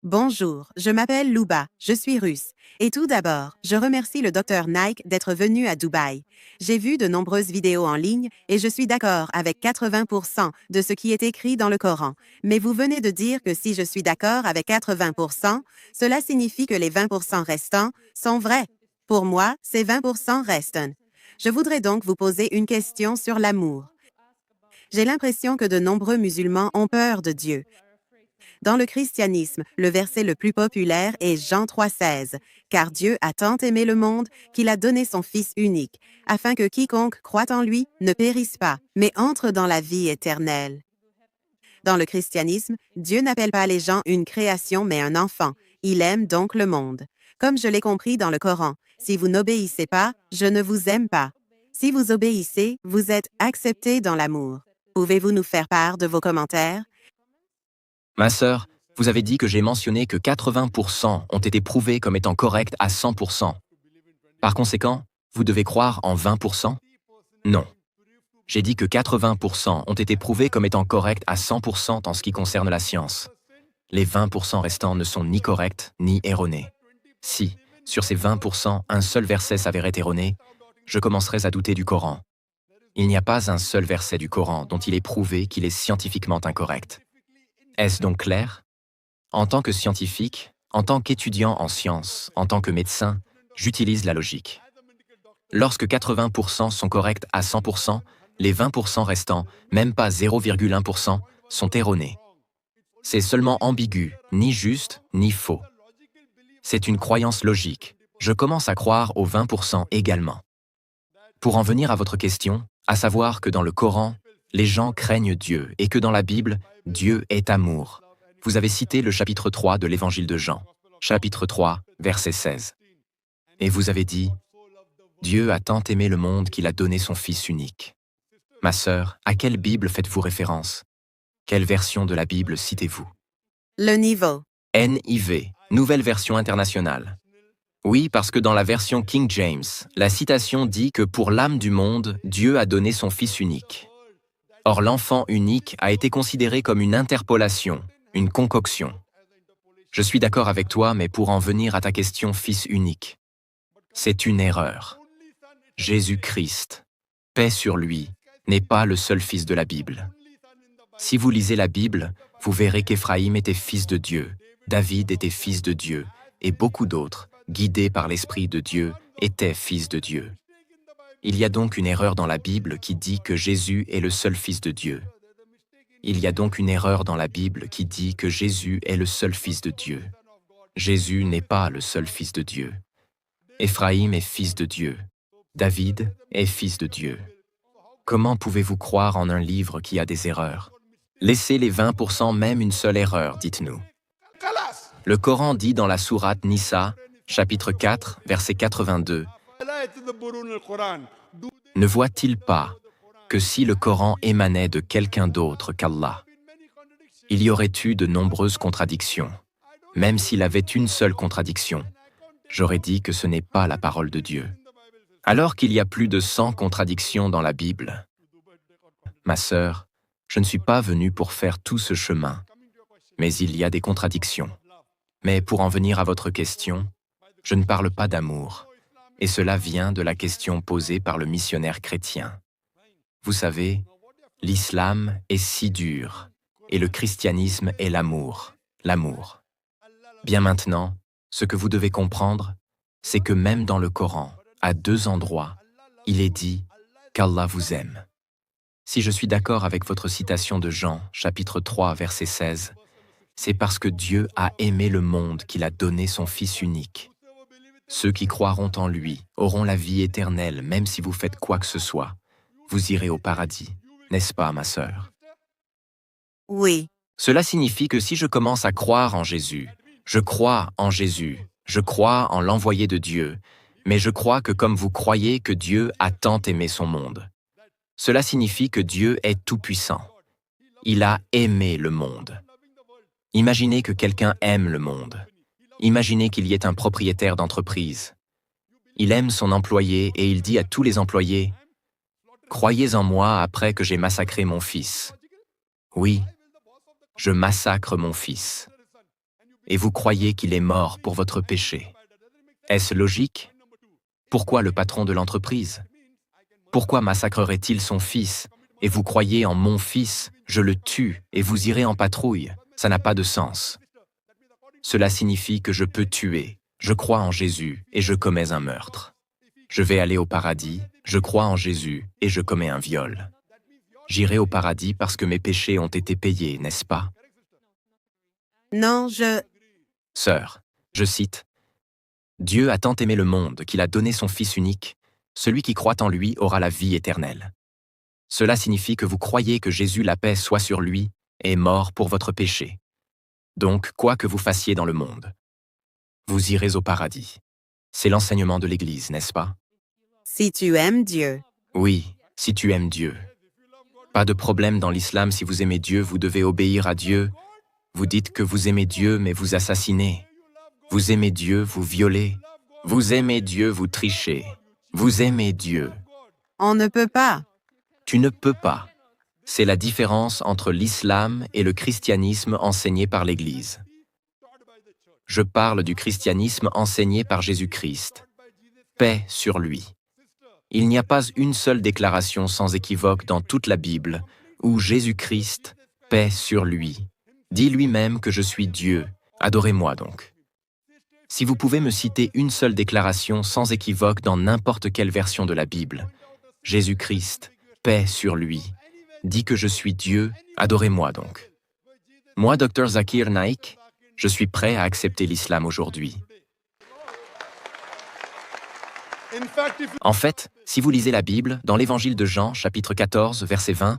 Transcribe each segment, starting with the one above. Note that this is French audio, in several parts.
Bonjour, je m'appelle Luba, je suis russe. Et tout d'abord, je remercie le docteur Nike d'être venu à Dubaï. J'ai vu de nombreuses vidéos en ligne et je suis d'accord avec 80% de ce qui est écrit dans le Coran. Mais vous venez de dire que si je suis d'accord avec 80%, cela signifie que les 20% restants sont vrais. Pour moi, ces 20% restent. Je voudrais donc vous poser une question sur l'amour. J'ai l'impression que de nombreux musulmans ont peur de Dieu. Dans le christianisme, le verset le plus populaire est Jean 3,16, car Dieu a tant aimé le monde qu'il a donné son Fils unique, afin que quiconque croit en lui ne périsse pas, mais entre dans la vie éternelle. Dans le christianisme, Dieu n'appelle pas les gens une création mais un enfant. Il aime donc le monde. Comme je l'ai compris dans le Coran, si vous n'obéissez pas, je ne vous aime pas. Si vous obéissez, vous êtes accepté dans l'amour. Pouvez-vous nous faire part de vos commentaires? Ma sœur, vous avez dit que j'ai mentionné que 80% ont été prouvés comme étant corrects à 100%. Par conséquent, vous devez croire en 20%? Non. J'ai dit que 80% ont été prouvés comme étant corrects à 100% en ce qui concerne la science. Les 20% restants ne sont ni corrects ni erronés. Si, sur ces 20%, un seul verset s'avérait erroné, je commencerais à douter du Coran. Il n'y a pas un seul verset du Coran dont il est prouvé qu'il est scientifiquement incorrect. Est-ce donc clair? En tant que scientifique, en tant qu'étudiant en sciences, en tant que médecin, j'utilise la logique. Lorsque 80% sont corrects à 100%, les 20% restants, même pas 0,1%, sont erronés. C'est seulement ambigu, ni juste, ni faux. C'est une croyance logique. Je commence à croire aux 20% également. Pour en venir à votre question, à savoir que dans le Coran, les gens craignent Dieu et que dans la Bible, Dieu est amour. Vous avez cité le chapitre 3 de l'Évangile de Jean, chapitre 3, verset 16. Et vous avez dit, « Dieu a tant aimé le monde qu'il a donné son Fils unique. » Ma sœur, à quelle Bible faites-vous référence? Quelle version de la Bible citez-vous? Le niveau. NIV, Nouvelle Version Internationale. Oui, parce que dans la version King James, la citation dit que pour l'âme du monde, Dieu a donné son Fils unique. Or, l'enfant unique a été considéré comme une interpolation, une concoction. Je suis d'accord avec toi, mais pour en venir à ta question Fils unique, c'est une erreur. Jésus-Christ, paix sur lui, n'est pas le seul Fils de la Bible. Si vous lisez la Bible, vous verrez qu'Éphraïm était fils de Dieu, David était fils de Dieu, et beaucoup d'autres, guidés par l'Esprit de Dieu, étaient fils de Dieu. Il y a donc une erreur dans la Bible qui dit que Jésus est le seul Fils de Dieu. Il y a donc une erreur dans la Bible qui dit que Jésus est le seul Fils de Dieu. Jésus n'est pas le seul Fils de Dieu. Éphraïm est fils de Dieu. David est fils de Dieu. Comment pouvez-vous croire en un livre qui a des erreurs? Laissez les 20% même une seule erreur, dites-nous. Le Coran dit dans la sourate Nisa, chapitre 4, verset 82, « Ne voit-il pas que si le Coran émanait de quelqu'un d'autre qu'Allah, il y aurait eu de nombreuses contradictions. Même s'il avait une seule contradiction, j'aurais dit que ce n'est pas la parole de Dieu. Alors qu'il y a plus de 100 contradictions dans la Bible. Ma sœur, je ne suis pas venu pour faire tout ce chemin, mais il y a des contradictions. Mais pour en venir à votre question, je ne parle pas d'amour, et cela vient de la question posée par le missionnaire chrétien. Vous savez, l'islam est si dur, et le christianisme est l'amour, l'amour. Bien maintenant, ce que vous devez comprendre, c'est que même dans le Coran, à 2 endroits, il est dit qu'Allah vous aime. Si je suis d'accord avec votre citation de Jean, chapitre 3, verset 16, c'est parce que Dieu a aimé le monde qu'il a donné son Fils unique. Ceux qui croiront en lui auront la vie éternelle, même si vous faites quoi que ce soit. Vous irez au paradis, n'est-ce pas, ma sœur? Oui. Cela signifie que si je commence à croire en Jésus, je crois en Jésus, je crois en l'envoyé de Dieu, mais je crois que comme vous croyez que Dieu a tant aimé son monde, cela signifie que Dieu est tout-puissant. Il a aimé le monde. Imaginez que quelqu'un aime le monde. Imaginez qu'il y ait un propriétaire d'entreprise. Il aime son employé et il dit à tous les employés, « Croyez en moi après que j'ai massacré mon fils. » Oui, je massacre mon fils. et vous croyez qu'il est mort pour votre péché. Est-ce logique? Pourquoi le patron de l'entreprise? Pourquoi massacrerait-il son fils? Et vous croyez en mon fils, je le tue et vous irez en patrouille. Ça n'a pas de sens. Cela signifie que je peux tuer, je crois en Jésus et je commets un meurtre. Je vais aller au paradis, je crois en Jésus et je commets un viol. J'irai au paradis parce que mes péchés ont été payés, n'est-ce pas? Non, Sœur, je cite, « Dieu a tant aimé le monde qu'il a donné son Fils unique, celui qui croit en lui aura la vie éternelle. » Cela signifie que vous croyez que Jésus, la paix soit sur lui, est mort pour votre péché. Donc, quoi que vous fassiez dans le monde, vous irez au paradis. C'est l'enseignement de l'Église, n'est-ce pas? Si tu aimes Dieu. Oui, si tu aimes Dieu. Pas de problème dans l'islam, si vous aimez Dieu, vous devez obéir à Dieu. Vous dites que vous aimez Dieu, mais vous assassinez. Vous aimez Dieu, vous violez. Vous aimez Dieu, vous trichez. Vous aimez Dieu. On ne peut pas. Tu ne peux pas. C'est la différence entre l'islam et le christianisme enseigné par l'Église. Je parle du christianisme enseigné par Jésus-Christ. Paix sur lui. Il n'y a pas une seule déclaration sans équivoque dans toute la Bible où Jésus-Christ, paix sur lui, dit lui-même que je suis Dieu. Adorez-moi donc. Si vous pouvez me citer une seule déclaration sans équivoque dans n'importe quelle version de la Bible, Jésus-Christ, paix sur lui, dit que je suis Dieu, adorez-moi donc. Moi, Dr Zakir Naik, je suis prêt à accepter l'islam aujourd'hui. En fait, si vous lisez la Bible, dans l'Évangile de Jean, chapitre 14, verset 20,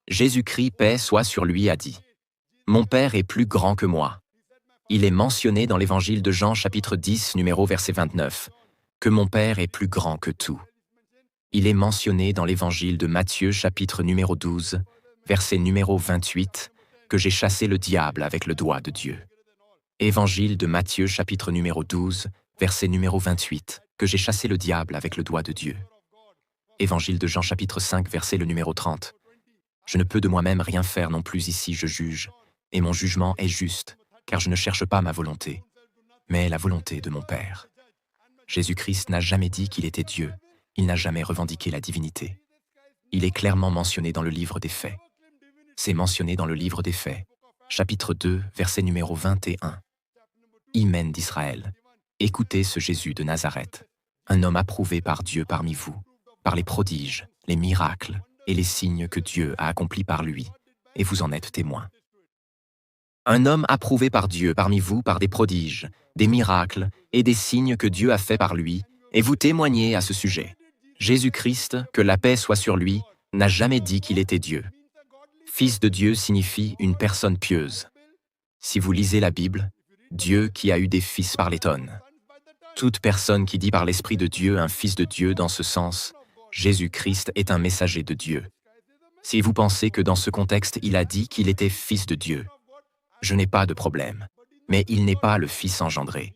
Jésus-Christ, paix soit sur lui, a dit « Mon Père est plus grand que moi ». Il est mentionné dans l'Évangile de Jean, chapitre 10, numéro verset 29, que mon Père est plus grand que tout. Il est mentionné dans l'Évangile de Matthieu, chapitre numéro 12, verset numéro 28, que j'ai chassé le diable avec le doigt de Dieu. Évangile de Matthieu, chapitre numéro 12, verset numéro 28, que j'ai chassé le diable avec le doigt de Dieu. Évangile de Jean, chapitre 5, verset le numéro 30. Je ne peux de moi-même rien faire non plus ici, je juge, et mon jugement est juste, car je ne cherche pas ma volonté, mais la volonté de mon Père. Jésus-Christ n'a jamais dit qu'il était Dieu, il n'a jamais revendiqué la divinité. Il est clairement mentionné dans le livre des Faits. C'est mentionné dans le livre des Faits, chapitre 2, verset numéro 21. Hymen d'Israël, écoutez ce Jésus de Nazareth, un homme approuvé par Dieu parmi vous, par les prodiges, les miracles et les signes que Dieu a accomplis par lui, et vous en êtes témoins. Un homme approuvé par Dieu parmi vous par des prodiges, des miracles et des signes que Dieu a fait par lui, et vous témoignez à ce sujet. Jésus-Christ, que la paix soit sur lui, n'a jamais dit qu'il était Dieu. Fils de Dieu signifie une personne pieuse. Si vous lisez la Bible, Dieu qui a eu des fils par les tonnes. Toute personne qui dit par l'Esprit de Dieu un fils de Dieu dans ce sens, Jésus-Christ est un messager de Dieu. Si vous pensez que dans ce contexte il a dit qu'il était fils de Dieu, je n'ai pas de problème, mais il n'est pas le Fils engendré.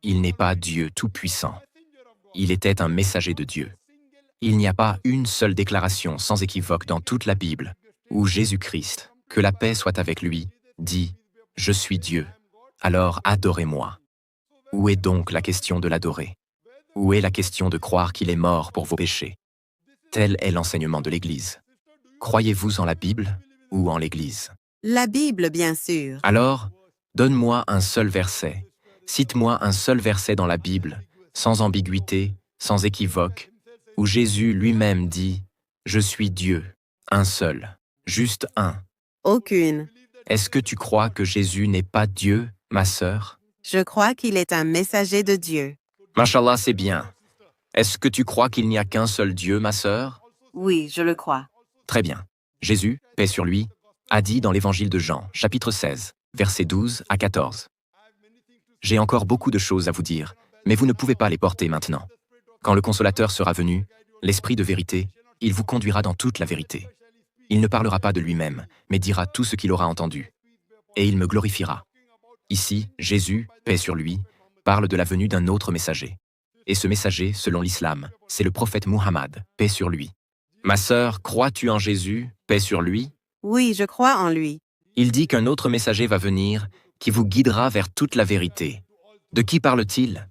Il n'est pas Dieu tout-puissant. Il était un messager de Dieu. Il n'y a pas une seule déclaration sans équivoque dans toute la Bible où Jésus-Christ, que la paix soit avec lui, dit « Je suis Dieu, alors adorez-moi ». Où est donc la question de l'adorer? Où est la question de croire qu'il est mort pour vos péchés? Tel est l'enseignement de l'Église. Croyez-vous en la Bible ou en l'Église? La Bible, bien sûr. Alors, donne-moi un seul verset. Cite-moi un seul verset dans la Bible, sans ambiguïté, sans équivoque, où Jésus lui-même dit « Je suis Dieu », un seul, juste un. Aucune. Est-ce que tu crois que Jésus n'est pas Dieu, ma sœur? Je crois qu'il est un messager de Dieu. Mashallah, c'est bien. Est-ce que tu crois qu'il n'y a qu'un seul Dieu, ma sœur? Oui, je le crois. Très bien. Jésus, paix sur lui, a dit dans l'Évangile de Jean, chapitre 16, versets 12 à 14. J'ai encore beaucoup de choses à vous dire, mais vous ne pouvez pas les porter maintenant. Quand le Consolateur sera venu, l'Esprit de vérité, il vous conduira dans toute la vérité. Il ne parlera pas de lui-même, mais dira tout ce qu'il aura entendu. Et il me glorifiera. Ici, Jésus, paix sur lui, parle de la venue d'un autre messager. Et ce messager, selon l'islam, c'est le prophète Muhammad, paix sur lui. Ma sœur, crois-tu en Jésus, paix sur lui? Oui, je crois en lui. Il dit qu'un autre messager va venir, qui vous guidera vers toute la vérité. De qui parle-t-il?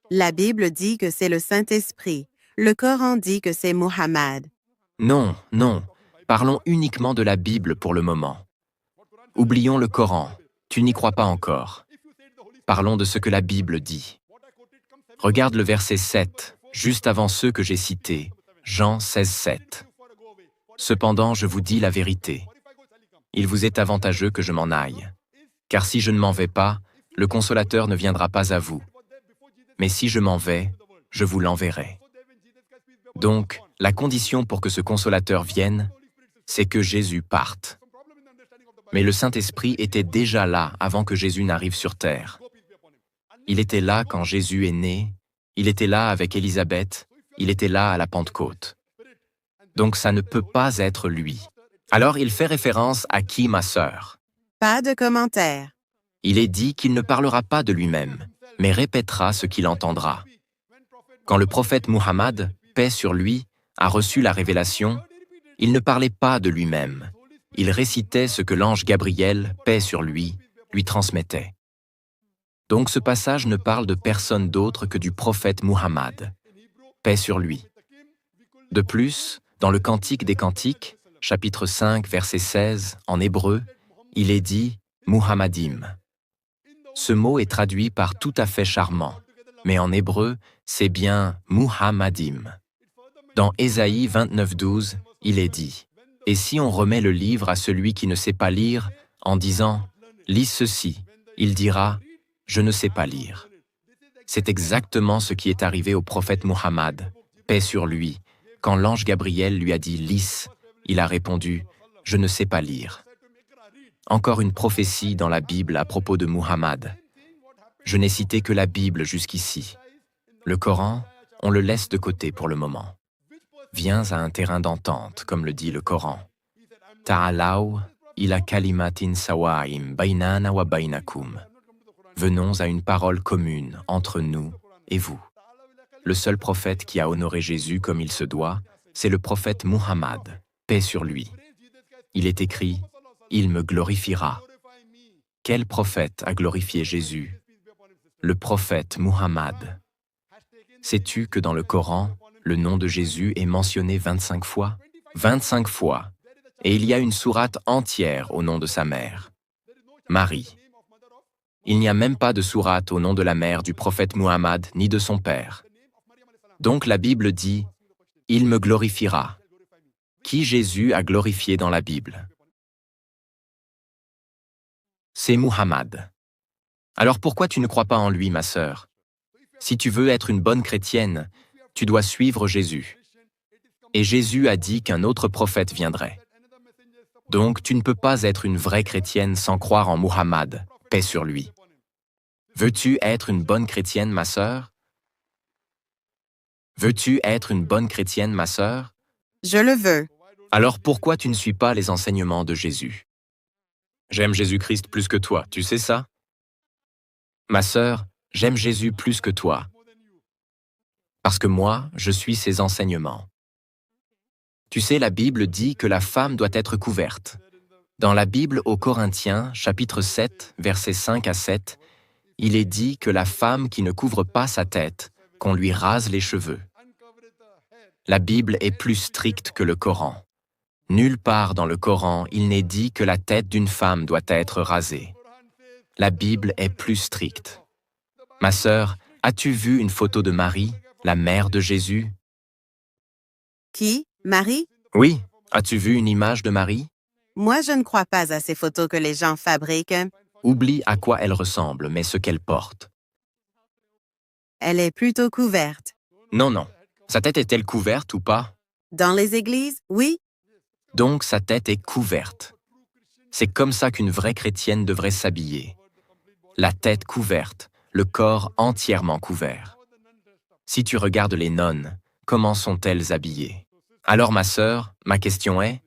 La Bible dit que c'est le Saint-Esprit. Le Coran dit que c'est Muhammad. Non, non. Parlons uniquement de la Bible pour le moment. Oublions le Coran. Tu n'y crois pas encore. Parlons de ce que la Bible dit. Regarde le verset 7, juste avant ceux que j'ai cités, Jean 16, 7. Cependant, je vous dis la vérité. Il vous est avantageux que je m'en aille. Car si je ne m'en vais pas, le Consolateur ne viendra pas à vous. Mais si je m'en vais, je vous l'enverrai. Donc, la condition pour que ce Consolateur vienne, c'est que Jésus parte. Mais le Saint-Esprit était déjà là avant que Jésus n'arrive sur terre. Il était là quand Jésus est né, il était là avec Élisabeth, il était là à la Pentecôte. Donc ça ne peut pas être lui. Alors il fait référence à qui, ma sœur? Pas de commentaire. Il est dit qu'il ne parlera pas de lui-même, mais répétera ce qu'il entendra. Quand le prophète Muhammad, paix sur lui, a reçu la révélation, il ne parlait pas de lui-même. Il récitait ce que l'ange Gabriel, paix sur lui transmettait. Donc ce passage ne parle de personne d'autre que du prophète Muhammad, paix sur lui. De plus, dans le Cantique des Cantiques, chapitre 5, verset 16, en hébreu, il est dit « Muhammadim ». Ce mot est traduit par « tout à fait charmant », mais en hébreu, c'est bien « Muhammadim ». Dans Ésaïe 29, 12, il est dit « Et si on remet le livre à celui qui ne sait pas lire, en disant « Lis ceci », il dira « Je ne sais pas lire ». C'est exactement ce qui est arrivé au prophète Muhammad, paix sur lui. Quand l'ange Gabriel lui a dit « Lis », il a répondu « Je ne sais pas lire ». Encore une prophétie dans la Bible à propos de Muhammad. Je n'ai cité que la Bible jusqu'ici. Le Coran, on le laisse de côté pour le moment. Viens à un terrain d'entente, comme le dit le Coran. Ta'alaw ila kalimatin sawa'im bainana wa bainakum. Venons à une parole commune entre nous et vous. Le seul prophète qui a honoré Jésus comme il se doit, c'est le prophète Muhammad, paix sur lui. Il est écrit « Il me glorifiera ». Quel prophète a glorifié Jésus? Le prophète Muhammad. Sais-tu que dans le Coran, le nom de Jésus est mentionné 25 fois? 25 fois. Et il y a une sourate entière au nom de sa mère, Marie. Il n'y a même pas de sourate au nom de la mère du prophète Muhammad ni de son père. Donc la Bible dit « Il me glorifiera ». Qui Jésus a glorifié dans la Bible? C'est Muhammad. Alors pourquoi tu ne crois pas en lui, ma sœur? Si tu veux être une bonne chrétienne, tu dois suivre Jésus. Et Jésus a dit qu'un autre prophète viendrait. Donc tu ne peux pas être une vraie chrétienne sans croire en Muhammad, paix sur lui. Veux-tu être une bonne chrétienne, ma sœur? Veux-tu être une bonne chrétienne, ma sœur? Je le veux. Alors pourquoi tu ne suis pas les enseignements de Jésus? J'aime Jésus-Christ plus que toi, tu sais ça? Ma sœur, j'aime Jésus plus que toi. Parce que moi, je suis ses enseignements. Tu sais, la Bible dit que la femme doit être couverte. Dans la Bible aux Corinthiens, chapitre 7, versets 5 à 7, il est dit que la femme qui ne couvre pas sa tête, qu'on lui rase les cheveux. La Bible est plus stricte que le Coran. Nulle part dans le Coran, il n'est dit que la tête d'une femme doit être rasée. La Bible est plus stricte. Ma sœur, as-tu vu une photo de Marie, la mère de Jésus? Qui? Marie? Oui. As-tu vu une image de Marie? Moi, je ne crois pas à ces photos que les gens fabriquent. Oublie à quoi elle ressemble, mais ce qu'elle porte. Elle est plutôt couverte. Non, non. Sa tête est-elle couverte ou pas? Dans les églises, oui. Donc sa tête est couverte. C'est comme ça qu'une vraie chrétienne devrait s'habiller. La tête couverte, le corps entièrement couvert. Si tu regardes les nonnes, comment sont-elles habillées? Alors ma sœur, ma question est,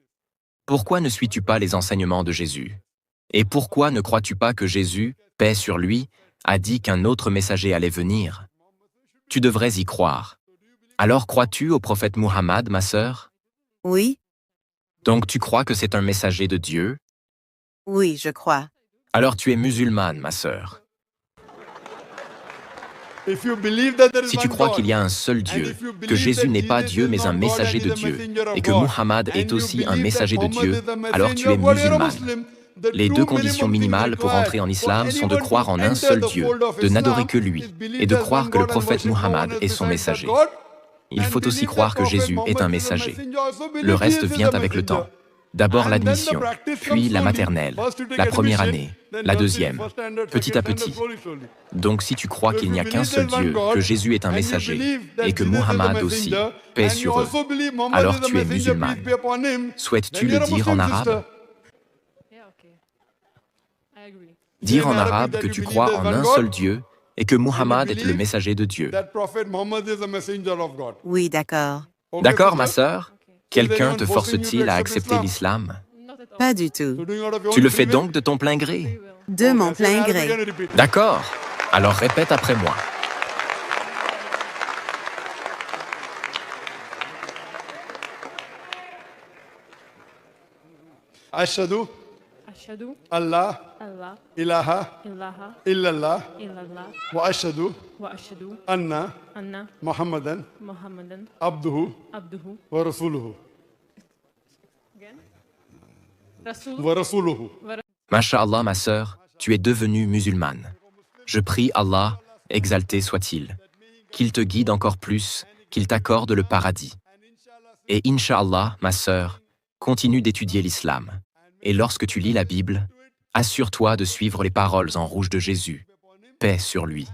pourquoi ne suis-tu pas les enseignements de Jésus? Et pourquoi ne crois-tu pas que Jésus, paix sur lui, a dit qu'un autre messager allait venir? Tu devrais y croire. Alors crois-tu au prophète Muhammad, ma sœur? Oui. Donc tu crois que c'est un messager de Dieu? Oui, je crois. Alors tu es musulmane, ma sœur. Si tu crois qu'il y a un seul Dieu, que Jésus n'est pas Dieu mais un messager de Dieu, et que Muhammad est aussi un messager de Dieu, alors tu es musulmane. Les deux conditions minimales pour entrer en islam sont de croire en un seul Dieu, de n'adorer que lui, et de croire que le prophète Muhammad est son messager. Il faut aussi croire que Jésus est un messager. Le reste vient avec le temps. D'abord l'admission, puis la maternelle, la première année, la deuxième, petit à petit. Donc si tu crois qu'il n'y a qu'un seul Dieu, que Jésus est un messager, et que Muhammad aussi, paix sur eux, alors tu es musulmane. Souhaites-tu le dire en arabe? Dire en arabe que tu crois en un seul Dieu et que Muhammad est le messager de Dieu. Oui, d'accord. D'accord, ma sœur? Quelqu'un te force-t-il à accepter l'islam? Pas du tout. Tu le fais donc de ton plein gré? De mon plein gré. D'accord. Alors répète après moi. Ashhadu Ashhadu Allah Allah ilaha ilaha illallah illallah wa ashhadu wa ashhadu anna anna Muhammadan Muhammadan abduhu abduhu wa rasuluhu again Rasul wa rasuluhu. Masha'Allah, ma sœur, tu es devenue musulmane. Je prie Allah, exalté soit-il, qu'il te guide encore plus, qu'il t'accorde le paradis. Et Inch'Allah, ma sœur, continue d'étudier l'islam. Et lorsque tu lis la Bible, assure-toi de suivre les paroles en rouge de Jésus. Paix sur lui.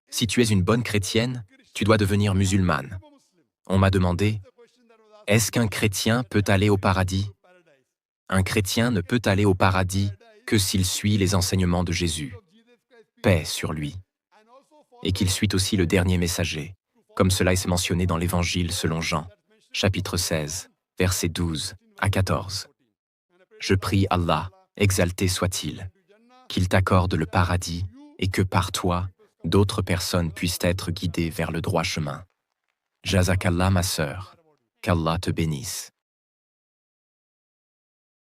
Si tu es une bonne chrétienne, tu dois devenir musulmane. On m'a demandé, est-ce qu'un chrétien peut aller au paradis? Un chrétien ne peut aller au paradis que s'il suit les enseignements de Jésus. Paix sur lui. Et qu'il suit aussi le dernier messager, comme cela est mentionné dans l'Évangile selon Jean, chapitre 16, versets 12 à 14. Je prie Allah, exalté soit-il, qu'il t'accorde le paradis et que par toi, d'autres personnes puissent être guidées vers le droit chemin. Jazakallah, ma sœur, qu'Allah te bénisse.